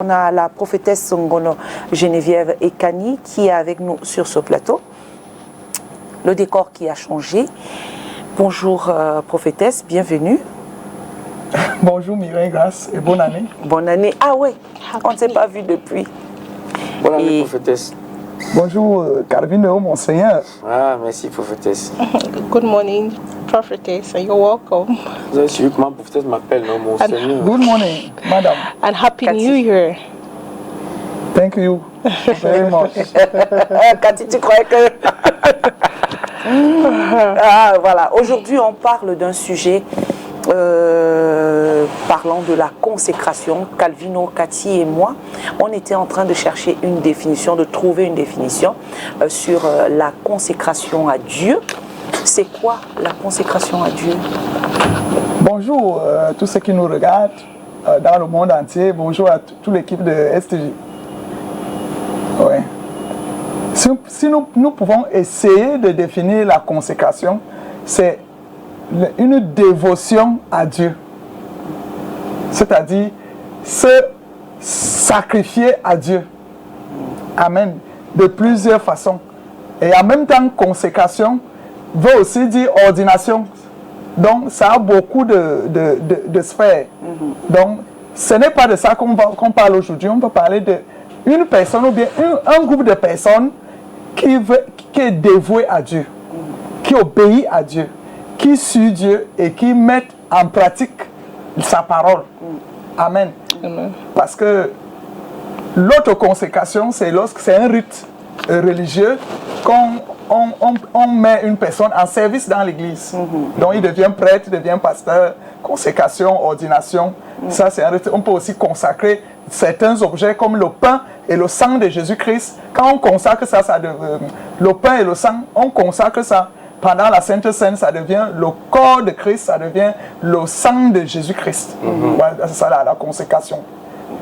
On a la prophétesse Songono Geneviève Ekani qui est avec nous sur ce plateau. Le décor qui a changé. Bonjour prophétesse, bienvenue. Bonjour Mireille Grace et bonne année. Bonne année. Ah ouais, on ne s'est pas vu depuis. Bonne année prophétesse. Bonjour Carvino, mon Seigneur. Ah, merci prophétesse. Good morning, prophetess, and you're welcome. Vous avez suivi comment prophétesse m'appelle, non, mon Seigneur. Good morning, madame. And Happy New Year. Thank you very much. Cathy, tu croyais que... Ah, voilà. Aujourd'hui, on parle d'un sujet parlant de la consécration. Calvino, Cathy et moi, on était en train de chercher une définition, de trouver une définition sur la consécration à Dieu. C'est quoi la consécration à Dieu? Bonjour à tous ceux qui nous regardent dans le monde entier. Bonjour à toute l'équipe de STJ. Ouais. Si nous pouvons essayer de définir la consécration, c'est une dévotion à Dieu. C'est-à-dire se sacrifier à Dieu. Amen. De plusieurs façons. Et en même temps, consécration veut aussi dire ordination. Donc, ça a beaucoup de sphères. Donc, ce n'est pas de ça qu'on parle aujourd'hui. On peut parler d'une personne ou bien un groupe de personnes qui est dévoué à Dieu, qui obéit à Dieu, qui suit Dieu et qui met en pratique sa parole. Amen. Amen. Parce que l'autoconsécration, c'est lorsque c'est un rite religieux qu'on met une personne en service dans l'église. Donc il devient prêtre, il devient pasteur, consécration, ordination. Ça, c'est un rite. On peut aussi consacrer certains objets comme le pain et le sang de Jésus-Christ. Quand on consacre ça, le pain et le sang, on consacre ça. Pendant la Sainte Seine, ça devient le corps de Christ, ça devient le sang de Jésus-Christ. Voilà, c'est ça la consécration.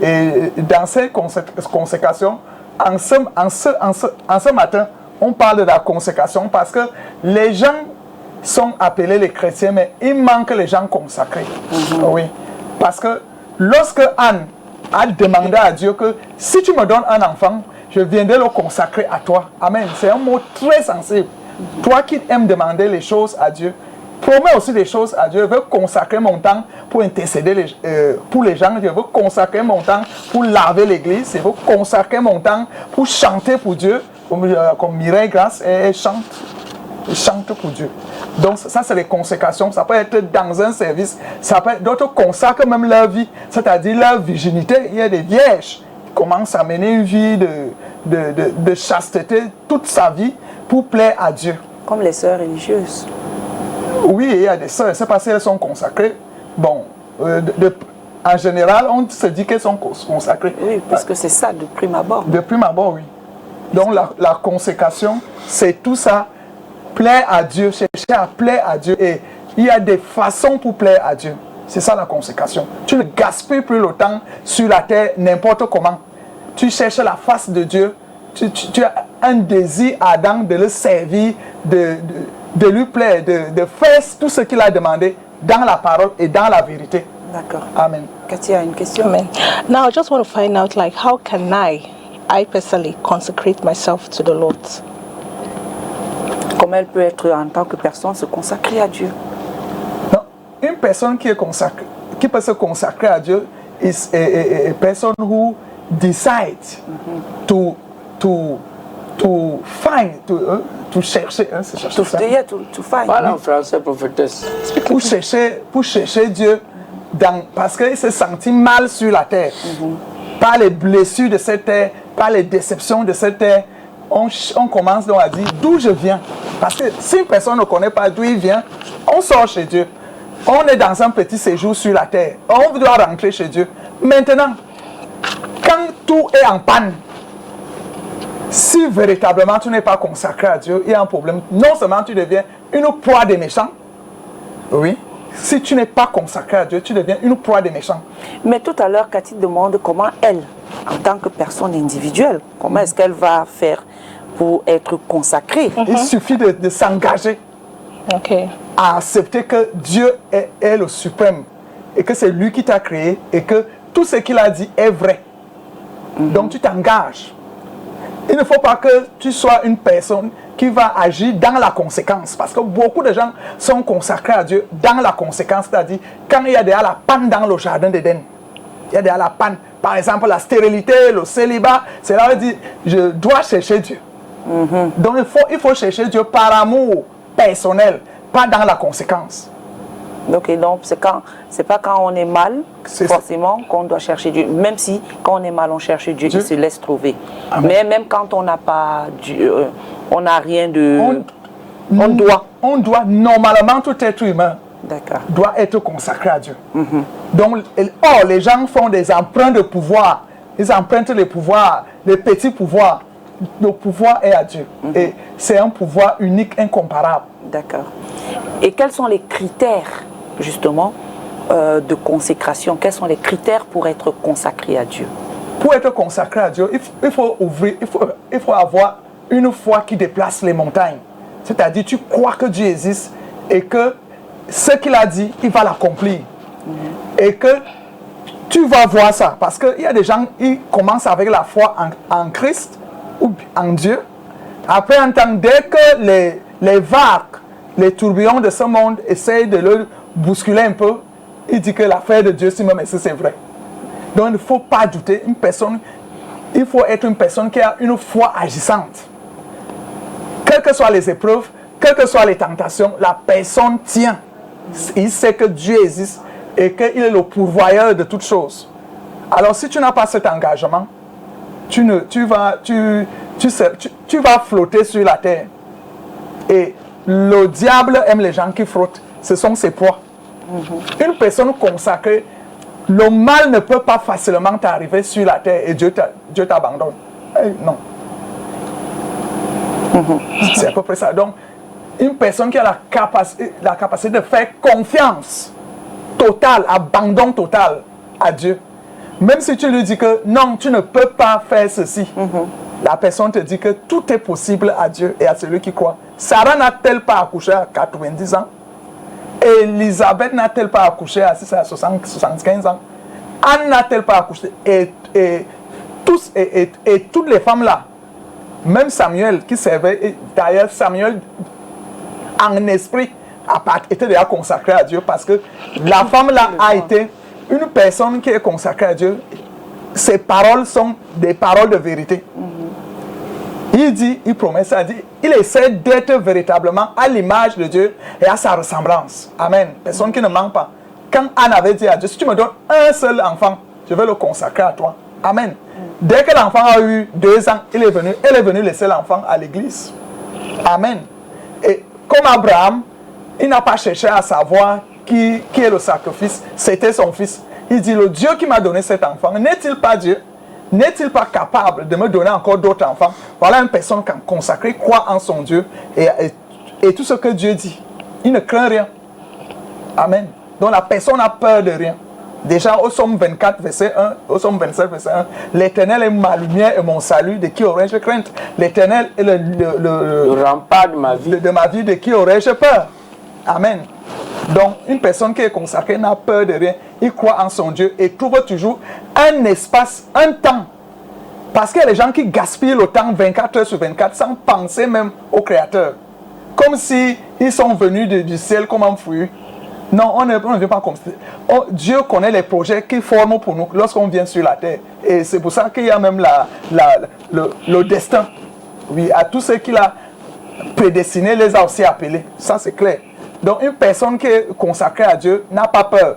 Et dans ces consécrations, en ce matin, on parle de la consécration parce que les gens sont appelés les chrétiens, mais il manque les gens consacrés. Oui. Parce que lorsque Anne a demandé à Dieu que si tu me donnes un enfant, je viendrai le consacrer à toi. Amen. C'est un mot très sensible. Toi qui aimes demander les choses à Dieu, promets aussi des choses à Dieu. Je veux consacrer mon temps pour intercéder pour les gens. Je veux consacrer mon temps pour laver l'église. Je veux consacrer mon temps pour chanter pour Dieu. Comme Mireille Grace, elle chante pour Dieu. Donc ça, c'est les consécrations. Ça peut être dans un service. Ça peut être d'autres consacrent même leur vie, c'est-à-dire leur virginité. Il y a des vierges qui commencent à mener une vie de chasteté toute sa vie pour plaire à Dieu. Comme les sœurs religieuses. Oui, il y a des sœurs. C'est parce qu'elles sont consacrées. Bon, en général, on se dit qu'elles sont consacrées. Oui, parce que c'est ça de prime abord. De prime abord, oui. Donc la consécration, c'est tout ça, plaire à Dieu, chercher à plaire à Dieu. Et il y a des façons pour plaire à Dieu. C'est ça la consécration. Tu ne gaspilles plus le temps sur la terre n'importe comment. Tu cherches la face de Dieu. Tu as un désir ardent de le servir, de lui plaire, de faire tout ce qu'il a demandé dans la parole et dans la vérité. D'accord. Amen. Cathy a une question. Amen. Now I just want to find out, like, how can I personally consecrate myself to the Lord? Comment elle peut être en tant que personne se consacrer à Dieu? Non, une personne qui peut se consacrer à Dieu is a person who decides to find, to chercher. To find. Parle en français, prophétesse. Pour chercher Dieu, parce qu'il s'est senti mal sur la terre. Par les blessures de cette terre, par les déceptions de cette terre, on commence donc à dire d'où je viens. Parce que si une personne ne connaît pas d'où il vient, on sort chez Dieu. On est dans un petit séjour sur la terre. On doit rentrer chez Dieu. Maintenant, quand tout est en panne, si véritablement tu n'es pas consacré à Dieu, il y a un problème. Non seulement tu deviens une proie des méchants, oui. Si tu n'es pas consacré à Dieu, tu deviens une proie des méchants. Mais tout à l'heure, Cathy demande comment elle, en tant que personne individuelle, comment est-ce qu'elle va faire pour être consacrée. Il suffit de s'engager à accepter que Dieu est le suprême et que c'est lui qui t'a créé et que tout ce qu'il a dit est vrai. Donc tu t'engages. Il ne faut pas que tu sois une personne qui va agir dans la conséquence. Parce que beaucoup de gens sont consacrés à Dieu dans la conséquence. C'est-à-dire, quand il y a déjà la panne dans le jardin d'Éden, il y a déjà la panne. Par exemple, la stérilité, le célibat, c'est là où il dit, je dois chercher Dieu. Donc il faut chercher Dieu par amour personnel, pas dans la conséquence. Donc c'est pas quand on est mal, forcément, qu'on doit chercher Dieu. Même si, quand on est mal, on cherche Dieu, il se laisse trouver. Amen. Mais même quand on n'a pas Dieu, on n'a rien de... On doit, normalement, tout être humain doit être consacré à Dieu. Donc, les gens font des emprunts de pouvoir. Ils empruntent les pouvoirs, les petits pouvoirs. Le pouvoir est à Dieu. Et c'est un pouvoir unique, incomparable. D'accord. Et quels sont les critères, justement, de consécration? Quels sont les critères pour être consacré à Dieu? Pour être consacré à Dieu, il faut avoir une foi qui déplace les montagnes. C'est-à-dire, tu crois que Dieu existe et que ce qu'il a dit, il va l'accomplir. Et que tu vas voir ça. Parce qu'il y a des gens qui commencent avec la foi en Christ ou en Dieu. Après un temps, dès que les vagues, les tourbillons de ce monde essayent de le bousculer un peu, il dit que l'affaire de Dieu, si même c'est vrai. Donc il ne faut pas douter. Il faut être une personne qui a une foi agissante. Quelles que soient les épreuves, quelles que soient les tentations, la personne tient. Il sait que Dieu existe et qu'il est le pourvoyeur de toutes choses. Alors si tu n'as pas cet engagement, tu vas flotter sur la terre. Et le diable aime les gens qui frottent. Ce sont ses proies. Une personne consacrée, le mal ne peut pas facilement t'arriver sur la terre et Dieu t'abandonne. Non. C'est à peu près ça. Donc, une personne qui a la capacité de faire confiance totale, abandon total à Dieu. Même si tu lui dis que non, tu ne peux pas faire ceci, la personne te dit que tout est possible à Dieu et à celui qui croit. Sarah n'a-t-elle pas accouché à 90 ans? Elisabeth n'a-t-elle pas accouché à 75 ans? Anne n'a-t-elle pas accouché? Et toutes les femmes là, même Samuel qui servait, d'ailleurs Samuel en esprit était déjà consacré à Dieu parce que la femme là a été une personne qui est consacrée à Dieu. Ses paroles sont des paroles de vérité. Il promet ça, il essaie d'être véritablement à l'image de Dieu et à sa ressemblance. Amen. Personne qui ne ment pas. Quand Anne avait dit à Dieu, si tu me donnes un seul enfant, je vais le consacrer à toi. Amen. Dès que l'enfant a eu 2 ans, elle est venue laisser l'enfant à l'église. Amen. Et comme Abraham, il n'a pas cherché à savoir qui est le sacrifice, c'était son fils. Il dit, le Dieu qui m'a donné cet enfant, n'est-il pas Dieu? N'est-il pas capable de me donner encore d'autres enfants? Voilà une personne consacrée, croit en son Dieu et tout ce que Dieu dit. Il ne craint rien. Amen. Donc la personne n'a peur de rien. Déjà au Somme 24, verset 1, au Somme 27, verset 1, l'Éternel est ma lumière et mon salut, de qui aurais-je crainte? L'Éternel est le rempart de ma vie. De ma vie, de qui aurais-je peur? Amen. Donc, une personne qui est consacrée n'a peur de rien. Il croit en son Dieu et trouve toujours un espace, un temps. Parce qu'il y a des gens qui gaspillent le temps 24 heures sur 24 sans penser même au Créateur. Comme si ils sont venus du ciel comme un fruit. Non, on ne vient pas comme ça. Dieu connaît les projets qu'il forme pour nous lorsqu'on vient sur la terre. Et c'est pour ça qu'il y a même le destin. Oui, à tous ceux qu'il a prédestinés, les a aussi appelés. Ça, c'est clair. Donc, une personne qui est consacrée à Dieu n'a pas peur.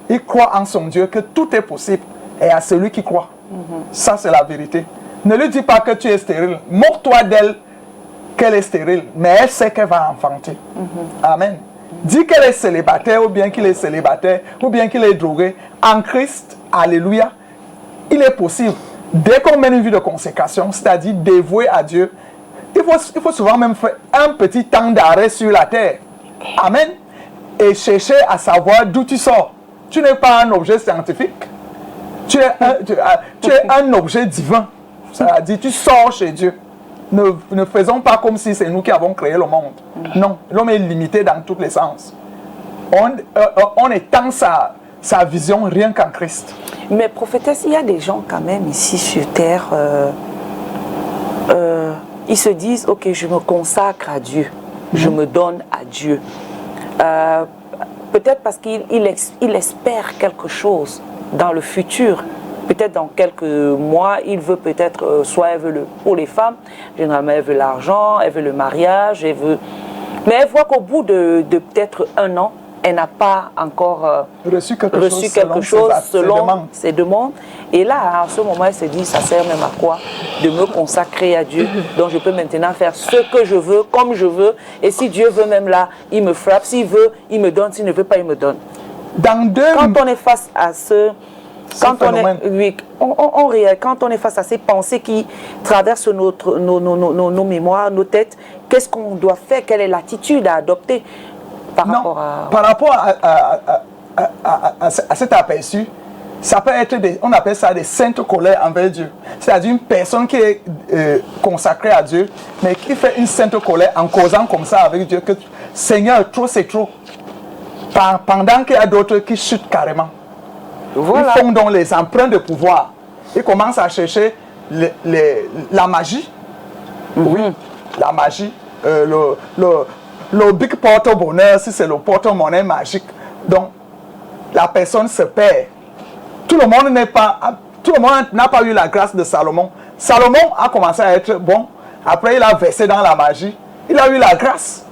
Il croit en son Dieu que tout est possible et à celui qui croit. Ça, c'est la vérité. Ne lui dis pas que tu es stérile. Moque-toi d'elle qu'elle est stérile, mais elle sait qu'elle va enfanter. Amen. Dis qu'elle est célibataire ou bien qu'il est célibataire ou bien qu'il est drogué. En Christ, alléluia, il est possible. Dès qu'on mène une vie de consécration, c'est-à-dire dévouée à Dieu, il faut souvent même faire un petit temps d'arrêt sur la terre. Amen. Et chercher à savoir d'où tu sors. Tu n'es pas un objet scientifique. Tu es un objet divin. C'est-à-dire, tu sors chez Dieu. Ne faisons pas comme si c'est nous qui avons créé le monde. Non, l'homme est limité dans tous les sens. On étend sa sa vision rien qu'en Christ. Mais prophétesse, il y a des gens quand même ici sur terre, ils se disent, ok, je me consacre à Dieu, je me donne à Dieu. Peut-être parce qu'il espère quelque chose dans le futur. Peut-être dans quelques mois, il veut peut-être, soit elle veut pour les femmes, généralement elle veut l'argent, elle veut le mariage, elle veut... Mais elle voit qu'au bout de peut-être 1 an, elle n'a pas encore reçu quelque chose selon ses demandes. Et là, à ce moment, elle se dit, ça sert même à quoi de me consacrer à Dieu. Donc je peux maintenant faire ce que je veux, comme je veux. Et si Dieu veut même là, il me frappe. S'il veut, il me donne. S'il ne veut pas, il me donne. Quand on est face à quand on est face à ces pensées qui traversent nos mémoires, nos têtes, qu'est-ce qu'on doit faire? Quelle est l'attitude à adopter par rapport à cet aperçu? Ça peut être on appelle ça des saintes colères envers Dieu. C'est-à-dire une personne qui est consacrée à Dieu, mais qui fait une sainte colère en causant comme ça avec Dieu, que Seigneur, trop c'est trop. Pendant qu'il y a d'autres qui chutent carrément. Voilà. Ils font donc les emprunts de pouvoir. Ils commencent à chercher la magie. Oui, la magie. Le big porte-bonheur, si c'est le porte-monnaie magique. Donc, la personne se perd. Tout le monde n'a pas eu la grâce de Salomon. Salomon a commencé à être bon. Après, il a versé dans la magie. Il a eu la grâce,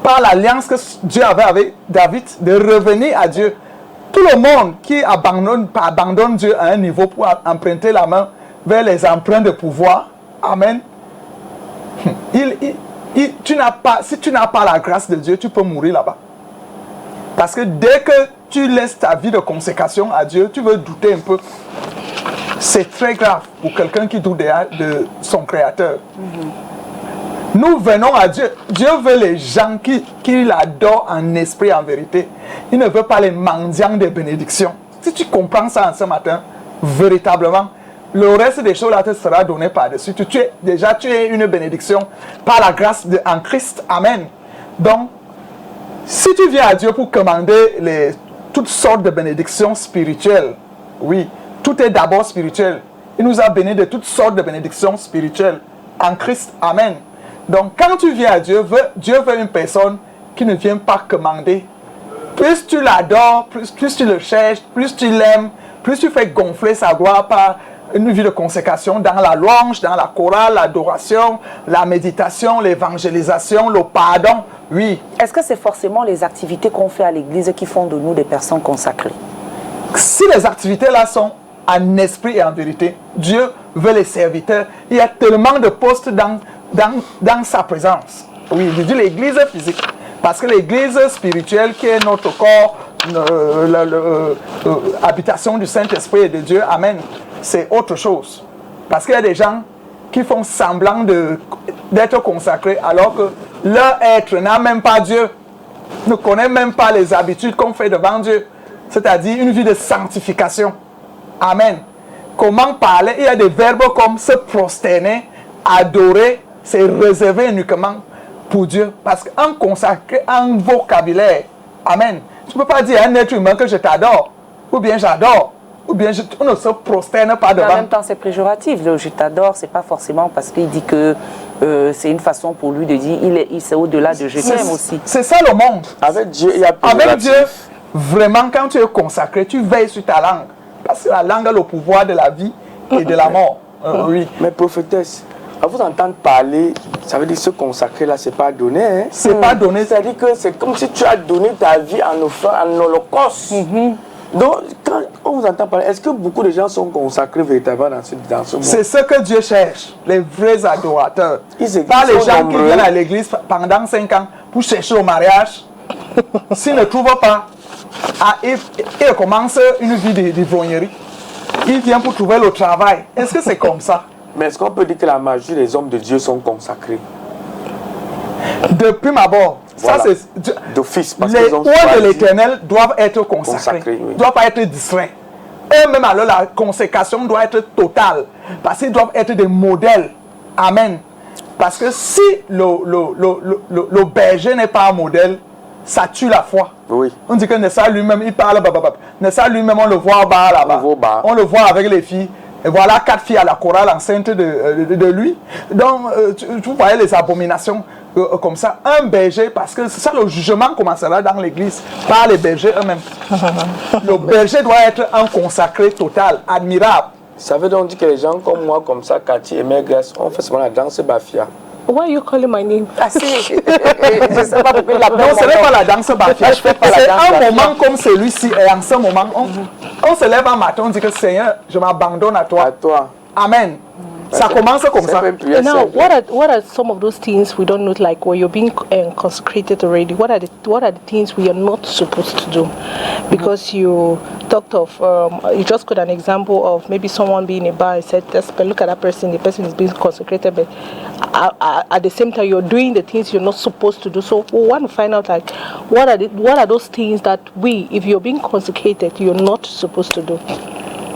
par l'alliance que Dieu avait avec David, de revenir à Dieu. Tout le monde qui abandonne Dieu à un niveau pour emprunter la main vers les emprunts de pouvoir, amen. Si tu n'as pas la grâce de Dieu, tu peux mourir là-bas. Parce que dès que tu laisses ta vie de consécration à Dieu, tu veux douter un peu. C'est très grave pour quelqu'un qui doute de son Créateur. Nous venons à Dieu. Dieu veut les gens qui l'adorent en esprit et en vérité. Il ne veut pas les mendiants des bénédictions. Si tu comprends ça en ce matin, véritablement, le reste des choses là te sera donné par-dessus. Tu es une bénédiction par la grâce en Christ. Amen. Donc, si tu viens à Dieu pour commander toutes sortes de bénédictions spirituelles, oui, tout est d'abord spirituel. Il nous a bénis de toutes sortes de bénédictions spirituelles en Christ. Amen. Donc, quand tu viens à Dieu, Dieu veut une personne qui ne vient pas commander. Plus tu l'adores, plus tu le cherches, plus tu l'aimes, plus tu fais gonfler sa gloire par une vie de consécration dans la louange, dans la chorale, l'adoration, la méditation, l'évangélisation, le pardon. Oui. Est-ce que c'est forcément les activités qu'on fait à l'église qui font de nous des personnes consacrées? Si les activités-là sont en esprit et en vérité, Dieu veut les serviteurs. Il y a tellement de postes dans sa présence. Oui, je dis l'église physique. Parce que l'église spirituelle qui est notre corps, habitation du Saint-Esprit et de Dieu, amen, c'est autre chose. Parce qu'il y a des gens qui font semblant d'être consacrés alors que leur être n'a même pas Dieu, ne connaît même pas les habitudes qu'on fait devant Dieu. C'est-à-dire une vie de sanctification. Amen. Comment parler? Il y a des verbes comme se prosterner, adorer, c'est réservé uniquement pour Dieu. Parce qu'un consacré, un vocabulaire, amen. Tu ne peux pas dire à un être humain que je t'adore, ou bien j'adore, ou bien on ne se prosterne pas devant. En même temps, c'est péjoratif. Le je t'adore, c'est pas forcément parce qu'il dit que c'est une façon pour lui de dire il c'est au-delà de je t'aime aussi. C'est ça le monde. Avec Dieu, il y a avec Dieu, vraiment, quand tu es consacré, tu veilles sur ta langue. Parce que la langue a le pouvoir de la vie et de la mort. Oui. Mais prophétesse, à vous entendre parler, ça veut dire que se consacrer là, c'est pas donné. Hein? C'est pas donné. C'est-à-dire que c'est comme si tu as donné ta vie en holocauste. Donc, quand on vous entend parler, est-ce que beaucoup de gens sont consacrés véritablement dans ce monde? C'est ce que Dieu cherche, les vrais adorateurs. Pas les gens qui viennent à l'église pendant 5 ans pour chercher le mariage. S'ils ne trouvent pas, ils commencent une vie d'ivrognerie. Ils viennent pour trouver le travail. Est-ce que c'est comme ça? Mais est-ce qu'on peut dire que la majorité des hommes de Dieu sont consacrés? Depuis abord, voilà. Ça c'est d'office. Les oies de l'Éternel doivent être consacrés, ne doivent pas être distraits. Eux-mêmes, alors la consécration doit être totale, parce qu'ils doivent être des modèles. Amen. Parce que si le berger n'est pas un modèle, ça tue la foi. Oui. On dit que Nessa lui-même, il parle, Nessa lui-même, on le voit bas là-bas. On le voit avec les filles. Et voilà 4 filles à la chorale enceinte de lui. Donc, vous voyez les abominations comme ça. Un berger, parce que c'est ça, le jugement commencera dans l'église par les bergers eux-mêmes. Le berger doit être un consacré total, admirable. Ça veut donc dire que les gens comme moi, comme ça, Cathy et Mère Grace, on fait seulement la danse Bafia. Why are you calling my name? Ah si, je sais pas pourquoi il l'appelle. Non, ce n'est pas la danse Bafia. Je fais pas la C'est danse un Bafia. moment comme celui-ci. Et en ce moment, on se lève un matin, on dit que Seigneur, je m'abandonne à toi. À toi. Amen. Ça commence comme ça. Now, what are some of those things we don't know, like where you're being consecrated already? What are the things we are not supposed to do? Because you talked of, you just got an example of maybe someone being in a bar and said, look at that person, the person is being consecrated, but at the same time you're doing the things you're not supposed to do. So we want to find out, like, what are those things that we, if you're being consecrated, you're not supposed to do?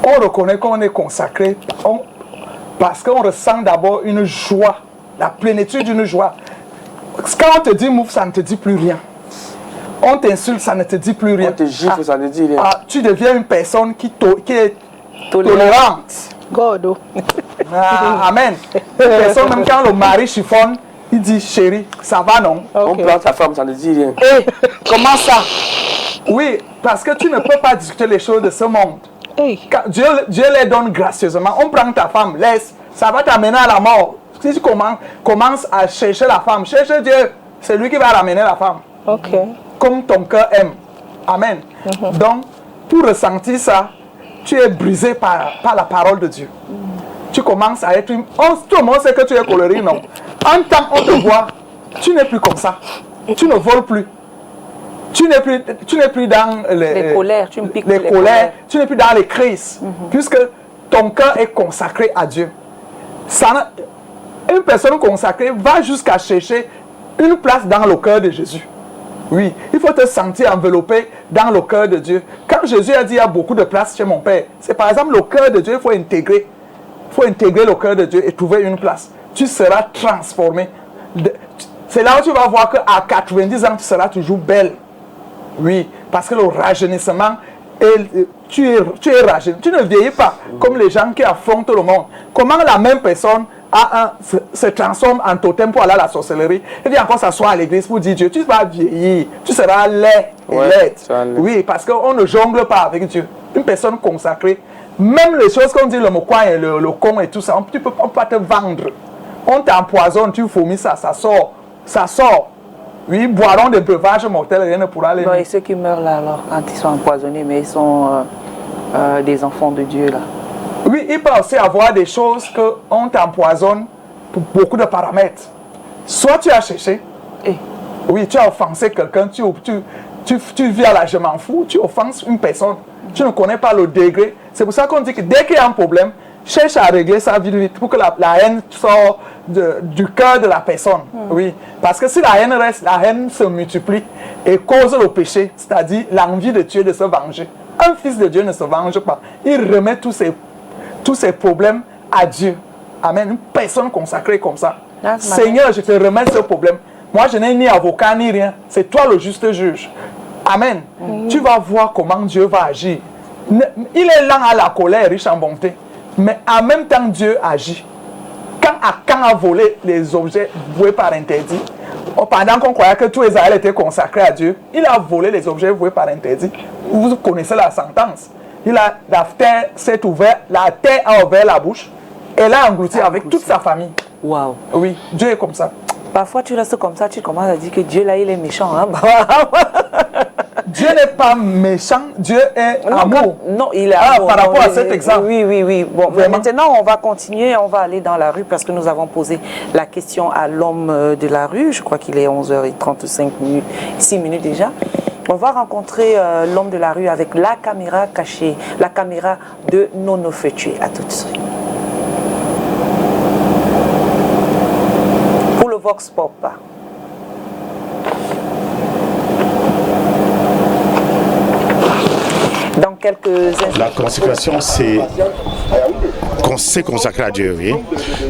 On reconnaît qu'on est consacré. Parce qu'on ressent d'abord une joie, la plénitude d'une joie. Quand on te dit move, ça ne te dit plus rien. On t'insulte, ça ne te dit plus rien. On te gifle, ça ne dit rien. Tu deviens une personne qui est tolérante. God, oh. Amen. Une personne, même quand le mari chiffonne, il dit chérie, ça va non? Okay. On prend ta femme, ça ne dit rien. Hey, comment ça? Oui, parce que tu ne peux pas discuter les choses de ce monde. Hey. Dieu les donne gracieusement. On prend ta femme, laisse, ça va t'amener à la mort. Si tu commences à chercher la femme, cherche Dieu, c'est lui qui va ramener la femme. Okay. Comme ton cœur aime. Amen. Donc, pour ressentir ça, tu es brisé par la parole de Dieu. Tu commences à être... tout le monde sait que tu es colérique, non? En tant qu'on te voit, tu n'es plus comme ça. Tu ne voles plus. Tu n'es plus dans les colères, tu me piques les colères, tu n'es plus dans les crises, puisque ton cœur est consacré à Dieu. Une personne consacrée va jusqu'à chercher une place dans le cœur de Jésus. Oui, il faut te sentir enveloppé dans le cœur de Dieu. Quand Jésus a dit il y a beaucoup de place chez mon Père, c'est par exemple le cœur de Dieu, il faut intégrer. Il faut intégrer le cœur de Dieu et trouver une place. Tu seras transformé. C'est là où tu vas voir qu'à 90 ans, tu seras toujours belle. Oui, parce que le rajeunissement, tu es rajeuni. Tu ne vieillis pas comme les gens qui affrontent le monde. Comment la même personne se transforme en totem pour aller à la sorcellerie et vient encore s'asseoir à l'église pour dire Dieu, tu vas vieillir, tu seras laid et laid. Oui, parce qu'on ne jongle pas avec Dieu. Une personne consacrée, même les choses qu'on dit, le mocoin et le con et tout ça, on ne peut pas te vendre. On t'empoisonne, tu vomis ça, ça sort. Ça sort. Oui, boiront des breuvages mortels, rien ne pourra les... Bon, et ceux qui meurent là, alors, quand ils sont empoisonnés, mais ils sont des enfants de Dieu, là. Oui, il peut aussi avoir des choses qu'on t'empoisonne pour beaucoup de paramètres. Soit tu as cherché, oui, tu as offensé quelqu'un, tu vis à la je m'en fous, tu offenses une personne, tu ne connais pas le degré. C'est pour ça qu'on dit que dès qu'il y a un problème, cherche à régler ça vite pour que la haine sorte du cœur de la personne. Oui, parce que si la haine reste, la haine se multiplie et cause le péché, c'est-à-dire l'envie de Dieu de se venger. Un fils de Dieu ne se venge pas. Il remet tous ses problèmes à Dieu. Amen. Une personne consacrée comme ça. Seigneur, je te remets ce problème. Moi, je n'ai ni avocat ni rien. C'est toi le juste juge. Amen. Tu vas voir comment Dieu va agir. Il est lent à la colère, riche en bonté. Mais en même temps, Dieu agit. Quand Akan a volé les objets voués par interdit, pendant qu'on croyait que tout Israël était consacré à Dieu, il a volé les objets voués par interdit. Vous connaissez la sentence. La terre s'est ouverte, la terre a ouvert la bouche et l'a englouti avec toute sa famille. Waouh. Oui, Dieu est comme ça. Parfois, tu restes comme ça, tu commences à dire que Dieu, là, il est méchant. Hein? Dieu n'est pas méchant, Dieu est amour. Non, il est amour. Par rapport à cet exemple. Oui. Bon, maintenant, on va continuer, on va aller dans la rue parce que nous avons posé la question à l'homme de la rue. Je crois qu'il est 11h35 minutes, 6 minutes déjà. On va rencontrer l'homme de la rue avec la caméra cachée, la caméra de Nono Fetué. À tout de suite. Pour le Vox Pop. Dans quelques instants. La consécration, c'est se consacrer à Dieu, oui,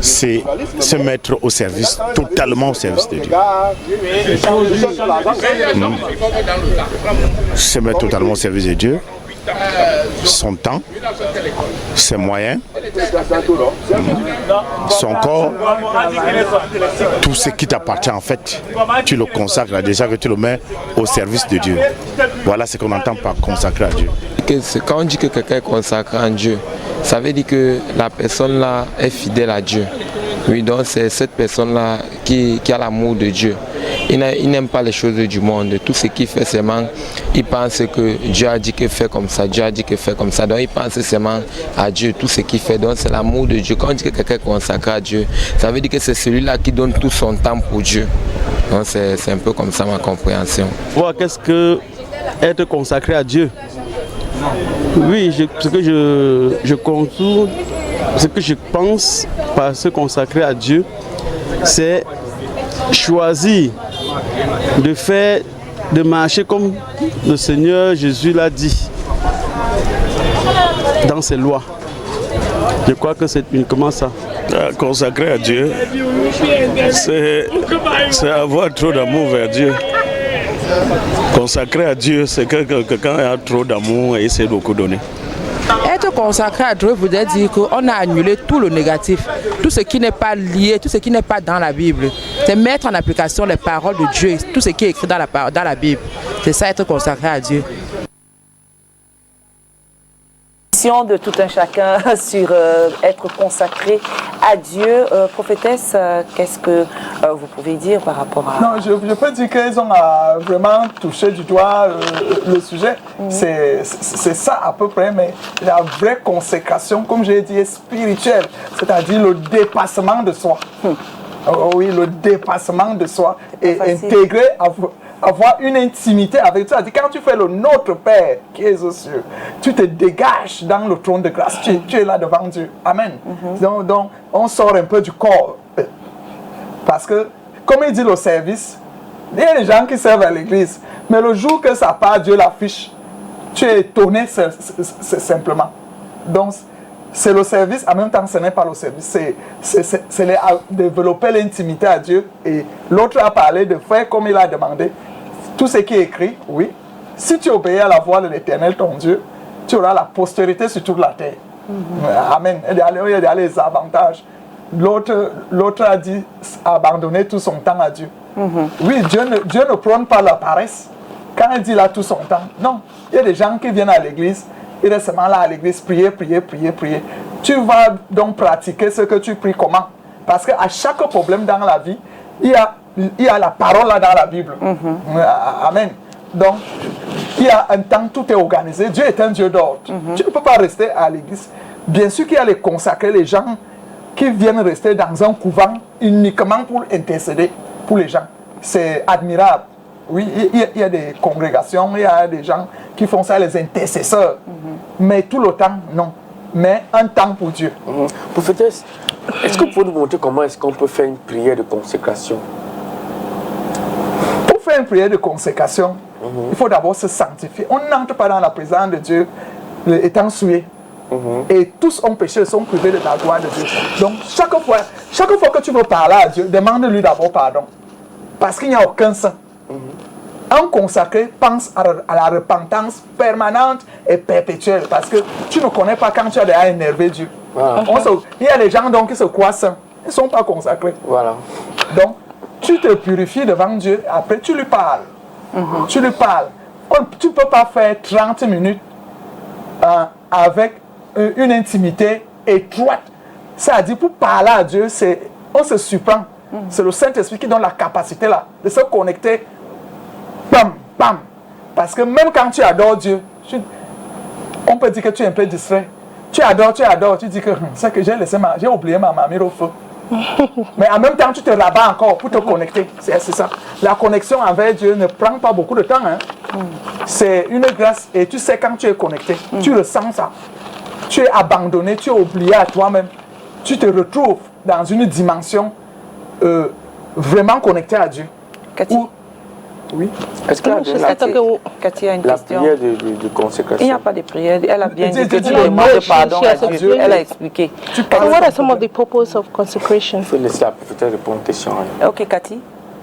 c'est se mettre au service, totalement au service de Dieu. Se mettre totalement au service de Dieu, son temps, ses moyens, son corps, tout ce qui t'appartient en fait, tu le consacres déjà que tu le mets au service de Dieu. Voilà ce qu'on entend par consacrer à Dieu. Quand on dit que quelqu'un est consacré à Dieu, ça veut dire que la personne là est fidèle à Dieu. Oui, donc c'est cette personne-là qui a l'amour de Dieu. Il n'aime pas les choses du monde. Tout ce qu'il fait seulement, il pense que Dieu a dit que fait comme ça, Dieu a dit que fait comme ça. Donc il pense seulement à Dieu, tout ce qu'il fait. Donc c'est l'amour de Dieu. Quand on dit que quelqu'un est consacré à Dieu, ça veut dire que c'est celui-là qui donne tout son temps pour Dieu. Donc c'est un peu comme ça ma compréhension. Qu'est-ce que être consacré à Dieu? Oui, ce que je conçois, ce que je pense par se consacrer à Dieu, c'est choisir de marcher comme le Seigneur Jésus l'a dit dans ses lois. Je crois que c'est uniquement ça. Consacrer à Dieu, c'est avoir trop d'amour vers Dieu. Consacrer à Dieu, c'est que quelqu'un a trop d'amour et il sait beaucoup donner. Être consacré à Dieu voudrait dire qu'on a annulé tout le négatif, tout ce qui n'est pas lié, tout ce qui n'est pas dans la Bible. C'est mettre en application les paroles de Dieu, tout ce qui est écrit dans la Bible. C'est ça, être consacré à Dieu. De tout un chacun sur être consacré à Dieu. Prophétesse, qu'est-ce que vous pouvez dire par rapport à... Non, je peux dire qu'ils ont vraiment touché du doigt le sujet. C'est ça à peu près, mais la vraie consécration, comme j'ai dit, est spirituelle, c'est-à-dire le dépassement de soi. Oui, le dépassement de soi et intégrer, avoir une intimité avec toi. Quand tu fais le Notre Père qui est aux cieux, tu te dégages dans le trône de grâce. Tu es là devant Dieu. Amen. Donc, on sort un peu du corps. Parce que, comme il dit le service, il y a des gens qui servent à l'église. Mais le jour que ça part, Dieu l'affiche. Tu es étonné simplement. Donc, c'est le service, en même temps ce n'est pas le service, c'est développer l'intimité à Dieu. Et l'autre a parlé de faire comme il a demandé. Tout ce qui est écrit, oui. Si tu obéis à la voix de l'Éternel, ton Dieu, tu auras la postérité sur toute la terre. Amen. Il y a les avantages. L'autre a dit abandonner tout son temps à Dieu. Oui, Dieu ne prône pas la paresse. Quand il dit là tout son temps, non. Il y a des gens qui viennent à l'église. Il est seulement là à l'église, prier. Tu vas donc pratiquer ce que tu pries comment? Parce qu'à chaque problème dans la vie, il y a la parole là dans la Bible. Amen. Donc, il y a un temps, tout est organisé. Dieu est un Dieu d'ordre. Tu ne peux pas rester à l'église. Bien sûr qu'il y a les consacrés, les gens qui viennent rester dans un couvent uniquement pour intercéder pour les gens. C'est admirable. Oui, il y a des congrégations, il y a des gens qui font ça, les intercesseurs. Mais tout le temps, non. Mais un temps pour Dieu. Prophétesse, est-ce que vous pouvez nous montrer comment est-ce qu'on peut faire une prière de consécration? Pour faire une prière de consécration, il faut d'abord se sanctifier. On n'entre pas dans la présence de Dieu étant souillé. Et tous ont péché, sont privés de la gloire de Dieu. Donc, chaque fois que tu veux parler à Dieu, demande-lui d'abord pardon. Parce qu'il n'y a aucun saint. Un consacré pense à la repentance permanente et perpétuelle parce que tu ne connais pas quand tu as déjà énervé Dieu. Il y a des gens donc qui se croient saints, ils ne sont pas consacrés. Donc, tu te purifies devant Dieu, après tu lui parles. Tu lui parles. Tu ne peux pas faire 30 minutes avec une intimité étroite. C'est-à-dire, pour parler à Dieu, on se surprend. C'est le Saint-Esprit qui donne la capacité là, de se connecter. Bam, bam. Parce que même quand tu adores Dieu, on peut dire que tu es un peu distrait. Tu adores, tu dis que c'est que j'ai oublié ma mamie au feu. Mais en même temps, tu te rabats encore pour te connecter. C'est ça. La connexion avec Dieu ne prend pas beaucoup de temps. C'est une grâce et tu sais quand tu es connecté. Tu ressens ça. Tu es abandonné, tu es oublié à toi-même. Tu te retrouves dans une dimension vraiment connectée à Dieu. Oui. Est-ce qu'elle a donné Cathy a une la question. prière de consécration? Il n'y a pas de prière. Elle a bien dit que Dis- tu demandes pardon à she has Dieu. Elle a expliqué. So what are some of the purposes of consecration? Il faut laisser la prophétesse répondre aux questions. Ok, Cathy,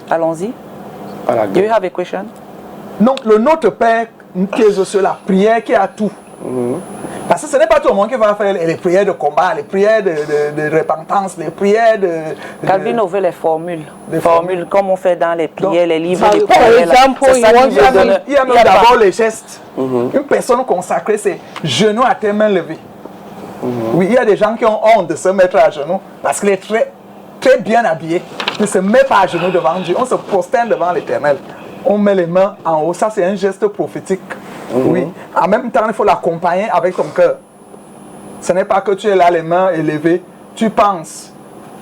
allons-y. Voilà. Do you have a question? Non, le Notre Père qui est sur la prière qui a tout. Parce que ce n'est pas tout le monde qui va faire les prières de combat, les prières de repentance, les prières de... Calvin veut les formules. Des Formules comme on fait dans les prières, les livres par de prières. exemple, C'est ça il qu'il veut donner. Il y a même d'abord les gestes. Une personne consacrée, c'est genoux à tes mains levées. Oui, il y a des gens qui ont honte de se mettre à genoux parce qu'il est très, très bien habillé. Il ne se met pas à genoux devant Dieu. On se prosterne devant l'Éternel. On met les mains en haut. Ça, c'est un geste prophétique. Oui. En même temps, il faut l'accompagner avec ton cœur. Ce n'est pas que tu es là, les mains élevées. Tu penses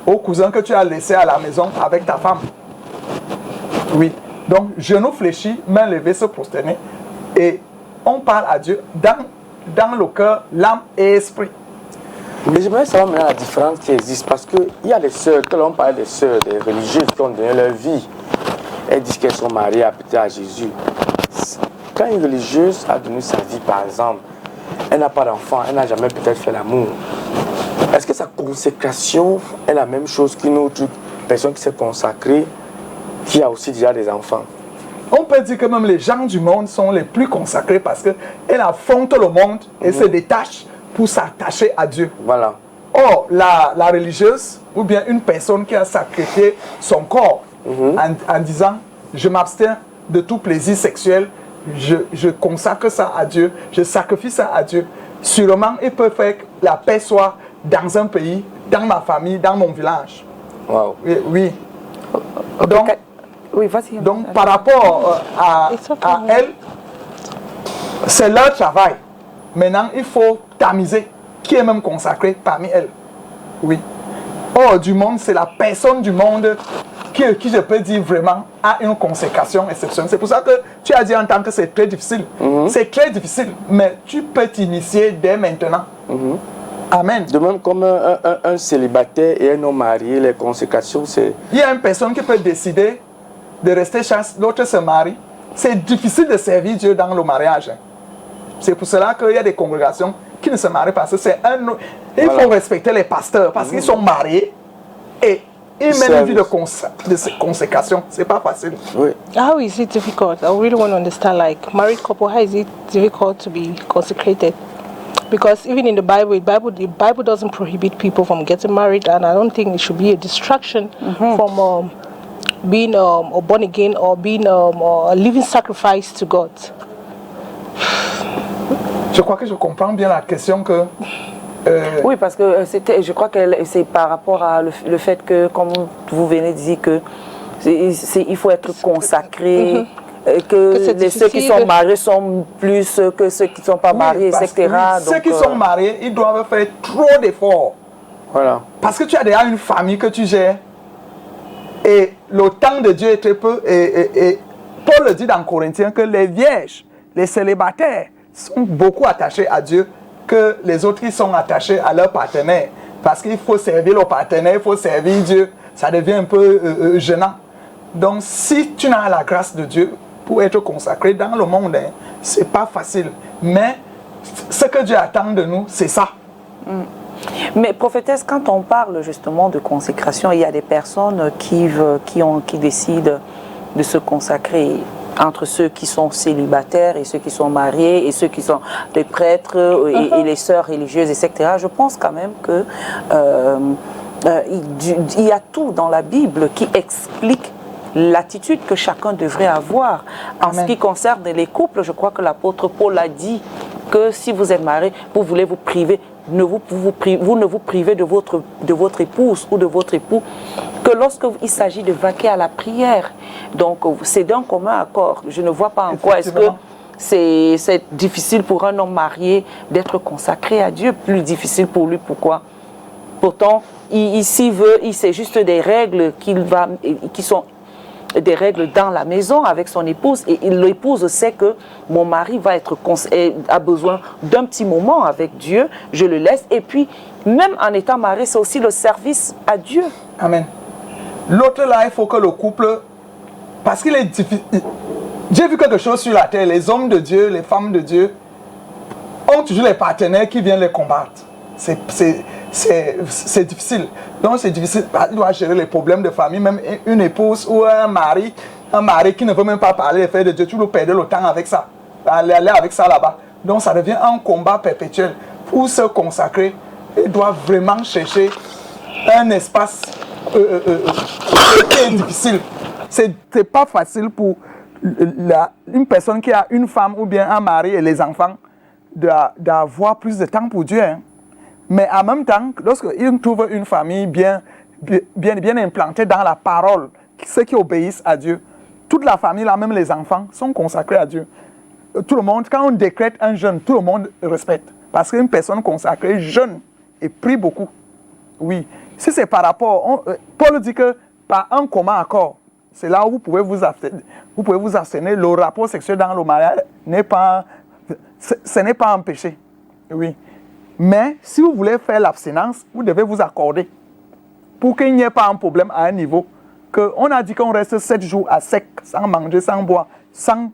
au cousin que tu as laissé à la maison avec ta femme. Oui. Donc, genoux fléchis, mains levées, se prosterner. Et on parle à Dieu dans le cœur, l'âme et l'esprit. Mais j'aimerais savoir maintenant la différence qui existe parce qu'il y a des sœurs, quand on parle des sœurs, des religieuses qui ont donné leur vie, elles disent qu'elles sont mariées à Jésus. Quand une religieuse a donné sa vie, par exemple, elle n'a pas d'enfant, elle n'a jamais peut-être fait l'amour. Est-ce que sa consécration est la même chose qu'une autre personne qui s'est consacrée, qui a aussi déjà des enfants? On peut dire que même les gens du monde sont les plus consacrés parce qu'elle affronte le monde et se détache pour s'attacher à Dieu. Voilà. Or, la religieuse, ou bien une personne qui a sacrifié son corps en disant « Je m'abstiens de tout plaisir sexuel, je consacre ça à Dieu, je sacrifie ça à Dieu », sûrement, il peut faire que la paix soit dans un pays, dans ma famille, dans mon village. Wow. Oui. Ok, Donc, oui, vas-y. donc, par rapport à elle, c'est leur travail. Maintenant, il faut tamiser qui est même consacré parmi elles. Oui. Or, du monde, c'est la personne du monde qui, je peux dire vraiment, a une consécration exceptionnelle. C'est pour ça que tu as dit en tant que c'est très difficile. C'est très difficile, mais tu peux t'initier dès maintenant. Amen. De même comme un célibataire et un homme marié, les consécrations, c'est... Il y a une personne qui peut décider de rester chaste, l'autre se marie. C'est difficile de servir Dieu dans le mariage. C'est pour cela qu'il y a des congrégations qui ne se marient pas. Il faut respecter les pasteurs parce qu'ils sont mariés et ils mènent une vie de consécration. C'est pas facile. Oui. How is it difficult? I really want to understand, like, married couple, how is it difficult to be consecrated? Because even in the Bible doesn't prohibit people from getting married, and I don't think it should be a distraction from being born again or being a living sacrifice to God. Je crois que je comprends bien la question que... Oui, parce que je crois que c'est par rapport à le fait que, comme vous venez de dire, que il faut être consacré, que ceux qui sont mariés sont plus que ceux qui ne sont pas mariés, etc. Donc, ceux qui sont mariés, ils doivent faire trop d'efforts. Voilà. Parce que tu as déjà une famille que tu gères et le temps de Dieu est très peu. Et Paul le dit dans Corinthiens que les vierges, les célibataires sont beaucoup attachés à Dieu que les autres qui sont attachés à leur partenaire. Parce qu'il faut servir le partenaire, il faut servir Dieu. Ça devient un peu gênant. Donc si tu n'as la grâce de Dieu pour être consacré dans le monde, c'est pas facile. Mais ce que Dieu attend de nous, c'est ça. Mais prophétesse, quand on parle justement de consécration, il y a des personnes qui décident de se consacrer entre ceux qui sont célibataires et ceux qui sont mariés et ceux qui sont les prêtres et les sœurs religieuses, etc. Je pense quand même que il y a tout dans la Bible qui explique l'attitude que chacun devrait avoir. En ce qui concerne les couples, je crois que l'apôtre Paul a dit que si vous êtes marié, vous voulez vous priver, vous ne vous privez de votre épouse ou de votre époux que lorsqu'il s'agit de vaquer à la prière. Donc c'est d'un commun accord. Je ne vois pas en quoi est-ce que c'est difficile pour un homme marié d'être consacré à Dieu, plus difficile pour lui. Pourquoi? Pourtant, c'est juste des règles qui sont des règles dans la maison avec son épouse, et l'épouse sait que mon mari a besoin d'un petit moment avec Dieu, je le laisse, et puis même en étant marié, c'est aussi le service à Dieu. Amen. L'autre là, il faut que le couple Parce qu'il est difficile. J'ai vu quelque chose sur la terre. Les hommes de Dieu, les femmes de Dieu ont toujours les partenaires qui viennent les combattre. C'est difficile. Donc c'est difficile. Il doit gérer les problèmes de famille. Même une épouse ou un mari qui ne veut même pas parler des faits de Dieu, tu dois perdre le temps avec ça. Aller avec ça là-bas. Donc ça devient un combat perpétuel. Pour se consacrer, il doit vraiment chercher un espace qui est difficile. C'est pas facile pour une personne qui a une femme ou bien un mari et les enfants d'avoir plus de temps pour Dieu. Hein. Mais en même temps, lorsqu'il trouve une famille bien implantée dans la parole, ceux qui obéissent à Dieu, toute la famille, là, même les enfants, sont consacrés à Dieu. Tout le monde, quand on décrète un jeûne, tout le monde respecte. Parce qu'une personne consacrée jeûne et prie beaucoup. Oui. Si c'est par rapport, Paul dit que par un commun accord, c'est là où vous pouvez vous abstenir. Le rapport sexuel dans le mariage ce n'est pas un péché. Oui. Mais si vous voulez faire l'abstinence, vous devez vous accorder pour qu'il n'y ait pas un problème à un niveau. On a dit qu'on reste 7 jours à sec, sans manger, sans boire, sans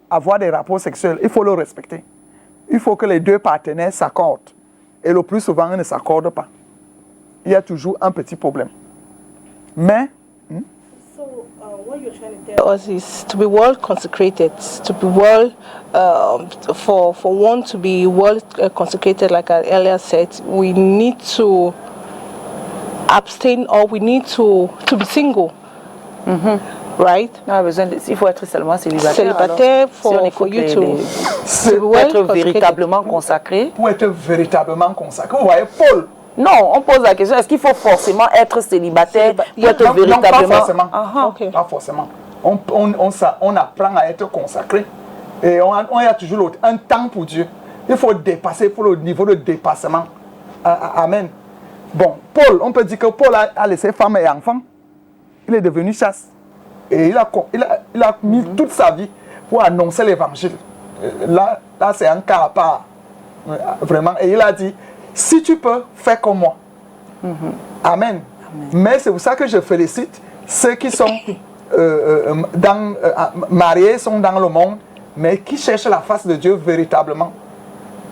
avoir des rapports sexuels. Il faut le respecter. Il faut que les deux partenaires s'accordent. Et le plus souvent, ils ne s'accordent pas. Il y a toujours un petit problème. Mais what you're trying to tell us is to be well consecrated, to be well, for one to be well consecrated, like I earlier said, we need to abstain or we need to be single, right? Il faut être seulement célibataire. Célibataire for you to be well être véritablement consacré. Pour être véritablement consacré. Vous voyez, Paul. Non, on pose la question, est-ce qu'il faut forcément être célibataire pour être véritablement... Non, pas forcément. Okay. Pas forcément. On apprend à être consacré. Et on a toujours un temps pour Dieu. Il faut dépasser pour le niveau de dépassement. Amen. Bon, Paul, on peut dire que Paul a laissé femme et enfants. Il est devenu chaste. Et il a mis toute sa vie pour annoncer l'évangile. Là c'est un cas à part. Vraiment. Et il a dit... Si tu peux, fais comme moi. Amen. Mais c'est pour ça que je félicite ceux qui sont mariés, sont dans le monde, mais qui cherchent la face de Dieu véritablement.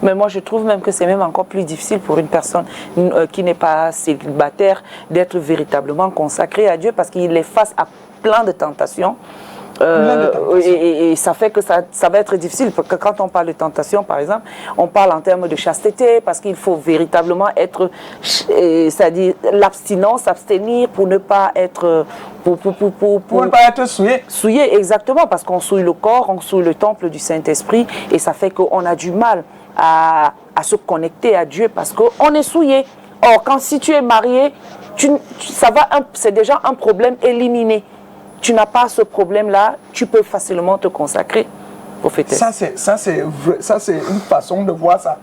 Mais moi, je trouve même que c'est même encore plus difficile pour une personne qui n'est pas célibataire d'être véritablement consacrée à Dieu parce qu'il est face à plein de tentations. Et ça fait que ça va être difficile parce que quand on parle de tentation par exemple, on parle en termes de chasteté parce qu'il faut véritablement être, c'est-à-dire l'abstinence, s'abstenir pour ne pas être pour ne pas être souillé. Souillé, exactement, parce qu'on souille le corps, on souille le temple du Saint-Esprit et ça fait qu'on a du mal à se connecter à Dieu parce qu'on est souillé. Or, si tu es marié, c'est déjà un problème éliminé. Tu n'as pas ce problème-là, tu peux facilement te consacrer, prophétesse. Ça, c'est une façon de voir ça,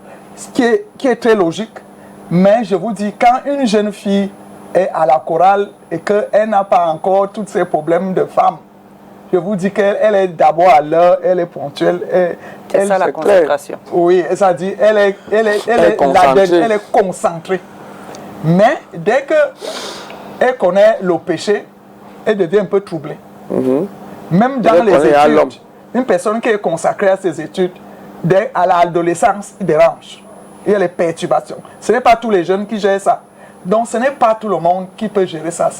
qui est très logique. Mais je vous dis, quand une jeune fille est à la chorale et qu'elle n'a pas encore tous ces problèmes de femme, je vous dis qu'elle est d'abord à l'heure, elle est ponctuelle. C'est ça la consécration. Oui, ça dit, elle est concentrée. Mais dès qu'elle connaît le péché, elle devient un peu troublée. Même dans les études, une personne qui est consacrée à ses études, à l'adolescence, il dérange. Il y a les perturbations. Ce n'est pas tous les jeunes qui gèrent ça. Donc ce n'est pas tout le monde qui peut gérer ça.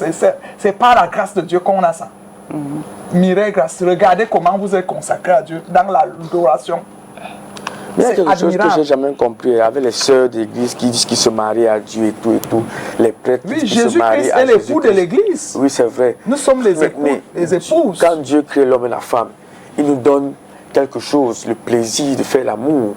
C'est par la grâce de Dieu qu'on a ça. Mirez grâce. Regardez comment vous êtes consacré à Dieu dans l'adoration. Il y a quelque chose que je n'ai jamais compris avec les sœurs d'église qui disent qu'ils se marient à Dieu et tout. Les prêtres qui se marient à Jésus. Jésus-Christ est l'époux de l'église. Oui, c'est vrai. Nous sommes les épouses. Quand Dieu crée l'homme et la femme, il nous donne quelque chose, le plaisir de faire l'amour.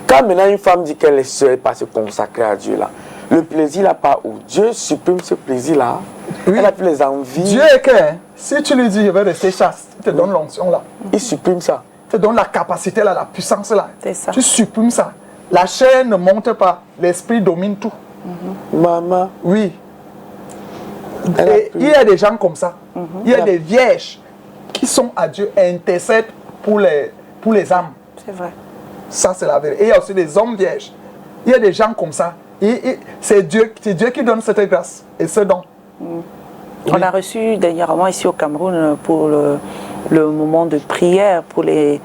Quand maintenant une femme dit qu'elle est sœur et pas se consacrer à Dieu là, le plaisir là pas où Dieu supprime ce plaisir là. Oui. Elle a plus les envies. Dieu est que si tu lui dis je vais rester chaste, il te donne l'onction là. Il supprime ça. Il te donne la capacité là, la puissance là. C'est ça. Tu supprimes ça. La chair ne monte pas, l'esprit domine tout. Maman. Oui. Et il y a des gens comme ça. Il y a des vierges qui sont à Dieu et intercèdent pour les âmes. C'est vrai. Ça, c'est la vérité. Et il y a aussi des hommes vierges. Il y a des gens comme ça. C'est Dieu qui donne cette grâce et ce don. On a reçu dernièrement ici au Cameroun pour le moment de prière, pour les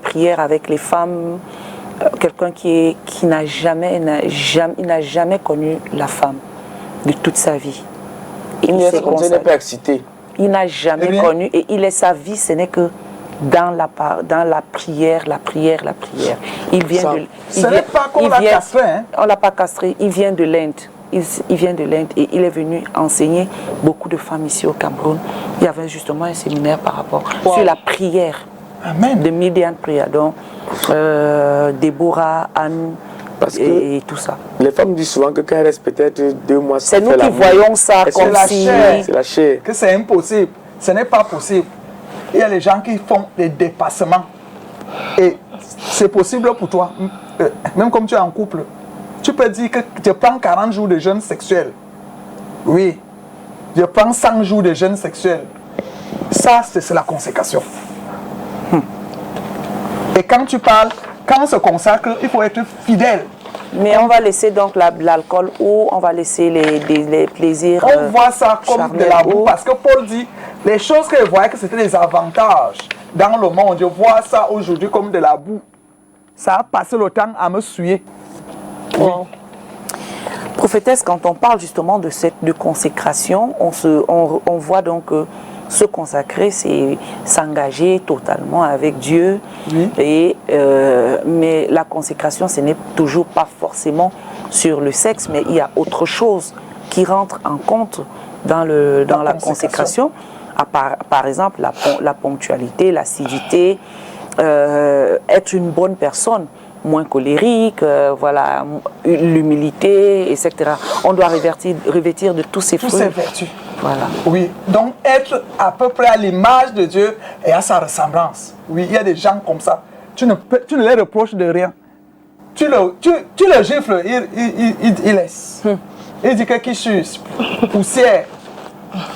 prières avec les femmes, quelqu'un qui n'a jamais connu la femme de toute sa vie. Il n'est pas excité. Il n'a jamais connu et sa vie, ce n'est que dans la prière. Il vient de. Ce n'est pas qu'on l'a castré. Hein? On l'a pas castré. Il vient de l'Inde. Il vient de l'Inde et il est venu enseigner beaucoup de femmes ici au Cameroun. Il y avait justement un séminaire par rapport sur la prière. Amen. De Midian Prayer, donc Déborah, Anne et tout ça. Les femmes disent souvent que quand elles restent peut-être 2 mois, c'est nous qui voyons ça comme si c'est la chair. Que c'est impossible. Ce n'est pas possible. Il y a les gens qui font des dépassements. Et c'est possible pour toi. Même comme tu es en couple. Tu peux dire que je prends 40 jours de jeûne sexuel. Oui. Je prends 100 jours de jeûne sexuel. Ça, c'est la consécration. Et quand tu parles, quand on se consacre, il faut être fidèle. Mais on va laisser donc l'alcool ou on va laisser les plaisirs. On voit ça comme de la boue parce que Paul dit, les choses que je voyais que c'était des avantages dans le monde, je vois ça aujourd'hui comme de la boue. Ça a passé le temps à me suer. Bon. Prophétesse, quand on parle justement de consécration, on voit donc que se consacrer, c'est s'engager totalement avec Dieu. Oui. Mais la consécration, ce n'est toujours pas forcément sur le sexe, mais il y a autre chose qui rentre en compte dans la consécration. Par exemple, la ponctualité, l'assiduité, être une bonne personne, moins colérique, voilà, l'humilité, etc. On doit revêtir de tous ces fruits. Toutes ces vertus. Voilà. Oui, donc être à peu près à l'image de Dieu et à sa ressemblance. Oui, il y a des gens comme ça. Tu ne les reproches de rien. Tu le gifles, il laisse. Il dit que qui suce, poussière,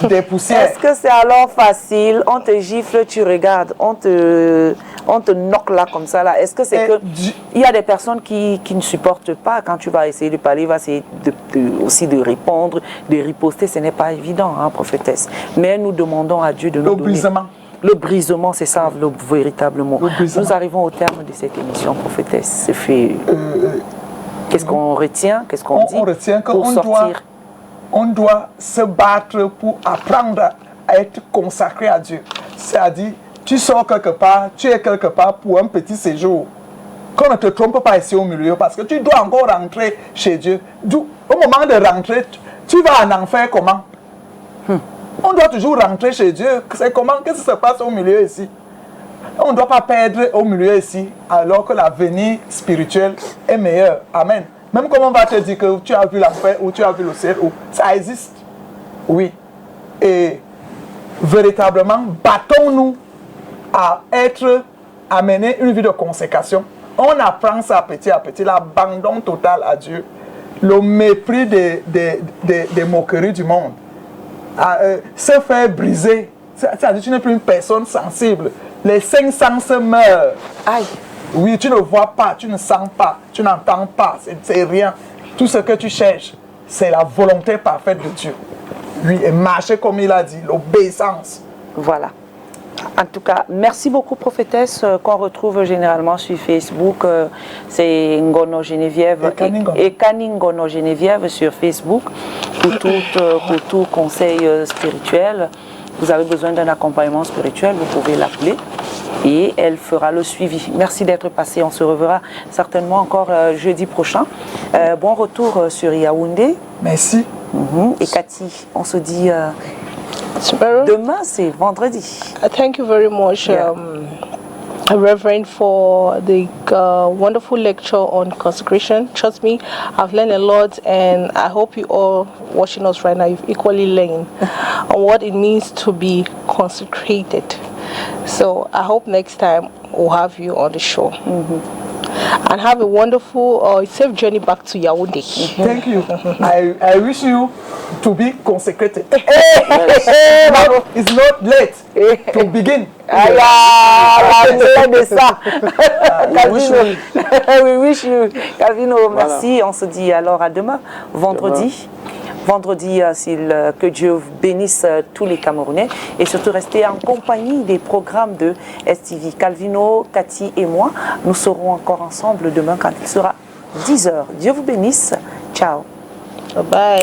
des poussières. Est-ce que c'est alors facile? On te gifle, tu regardes, on te knock là comme ça là. Est-ce que c'est que il y a des personnes qui ne supportent pas quand tu vas essayer de parler, va essayer aussi de répondre, de riposter. Ce n'est pas évident, hein, prophétesse. Mais nous demandons à Dieu de nous donner. Brisement. Le brisement, c'est ça le véritable mot. Nous arrivons au terme de cette émission, prophétesse. C'est fait. Qu'est-ce qu'on retient? Qu'est-ce qu'on dit? On retient qu'on doit se battre pour apprendre à être consacré à Dieu. C'est-à-dire, tu sors quelque part, tu es quelque part pour un petit séjour. Qu'on ne te trompe pas ici au milieu, parce que tu dois encore rentrer chez Dieu. Au moment de rentrer, tu vas en enfer comment? On doit toujours rentrer chez Dieu. C'est comment? Qu'est-ce qui se passe au milieu ici? On ne doit pas perdre au milieu ici, alors que l'avenir spirituel est meilleur. Amen. Même comme on va te dire que tu as vu l'enfer ou tu as vu le ciel, ça existe. Oui. Et véritablement, battons-nous à mener une vie de consécration. On apprend ça petit à petit, l'abandon total à Dieu, le mépris des moqueries du monde, se faire briser. C'est-à-dire, tu n'es plus une personne sensible. Les 5 sens meurent. Aïe. Oui, tu ne vois pas, tu ne sens pas, tu n'entends pas, c'est rien. Tout ce que tu cherches, c'est la volonté parfaite de Dieu. Oui, et marcher comme il a dit, l'obéissance. Voilà. En tout cas, merci beaucoup, prophétesse, qu'on retrouve généralement sur Facebook. C'est Ngono Geneviève et Kani Ngono Geneviève sur Facebook pour tout conseil spirituel. Vous avez besoin d'un accompagnement spirituel, vous pouvez l'appeler et elle fera le suivi. Merci d'être passé. On se reverra certainement encore jeudi prochain. Bon retour sur Yaoundé. Merci. Et Cathy, on se dit demain, c'est vendredi. Thank you very much, Reverend, for the wonderful lecture on consecration. Trust me, I've learned a lot, and I hope you all watching us right now, you've equally learned on what it means to be consecrated. So I hope next time we'll have you on the show. And have a wonderful, safe journey back to Yaoundé. Thank you. I wish you to be consecrated. It's not late to begin. De ça. We wish you. Calvino, merci. On se dit alors à demain, vendredi. vendredi. Que Dieu bénisse tous les Camerounais et surtout restez en compagnie des programmes de STV. Calvino, Cathy et moi, nous serons encore ensemble demain quand il sera 10h. Dieu vous bénisse. Ciao. Bye bye.